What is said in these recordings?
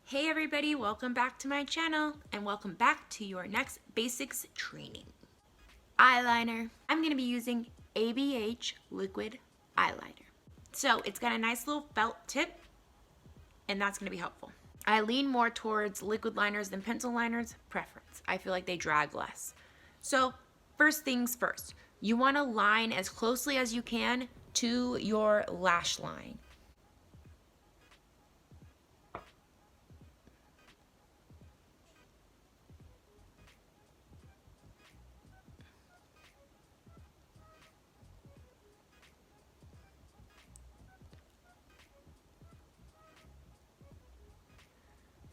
Hey everybody, welcome back to my channel and welcome back to your next basics training. Eyeliner. I'm going to be using ABH liquid eyeliner. So it's got a nice little felt tip and that's going to be helpful. I lean more towards liquid liners than pencil liners, preference. I feel like they drag less. So first things first, you want to line as closely as you can to your lash line.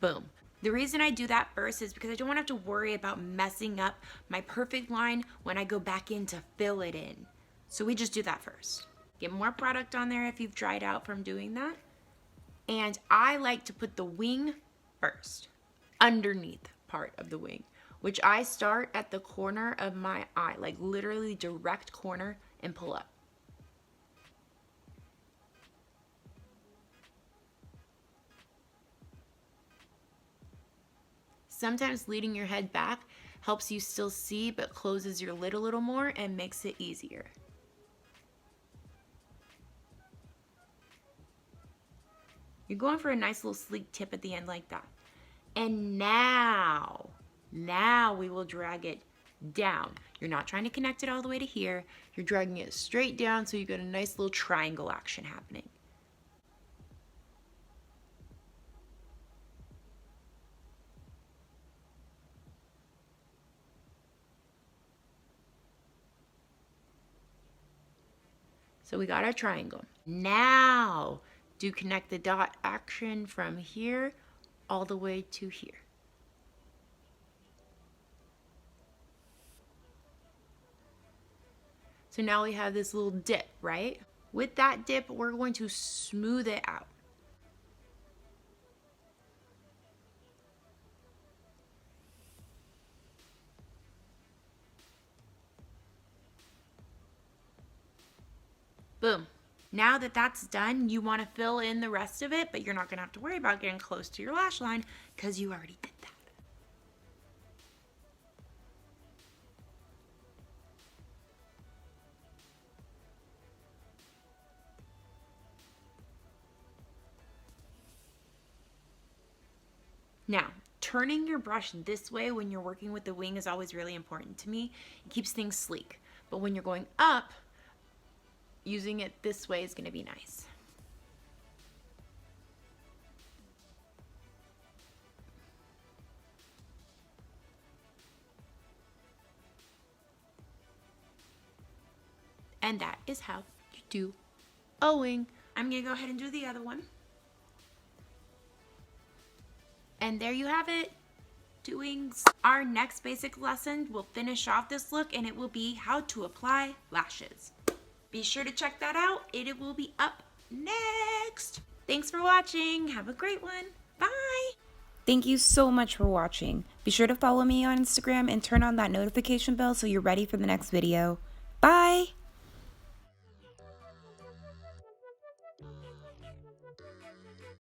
Boom. The reason I do that first is because I don't want to have to worry about messing up my perfect line when I go back in to fill it in. So we just do that first. Get more product on there if you've dried out from doing that. And I like to put the wing first, underneath part of the wing, which I start at the corner of my eye, like literally direct corner, and pull up. Sometimes leading your head back helps you still see but closes your lid a little more and makes it easier. You're going for a nice little sleek tip at the end like that. And now we will drag it down. You're not trying to connect it all the way to here. You're dragging it straight down so you get a nice little triangle action happening. So we got our triangle. Now do connect the dot action from here all the way to here. So now we have this little dip, right? With that dip, we're going to smooth it out. Boom. Now that that's done, you want to fill in the rest of it, but you're not going to have to worry about getting close to your lash line because you already did that. Now, turning your brush this way when you're working with the wing is always really important to me. It keeps things sleek. But when you're going up, using it this way is going to be nice. And that is how you do a wing. I'm going to go ahead and do the other one. And there you have it. 2 wings. Our next basic lesson will finish off this look and it will be how to apply lashes. Be sure to check that out. It will be up next. Thanks for watching. Have a great one. Bye. Thank you so much for watching. Be sure to follow me on Instagram and turn on that notification bell so you're ready for the next video. Bye!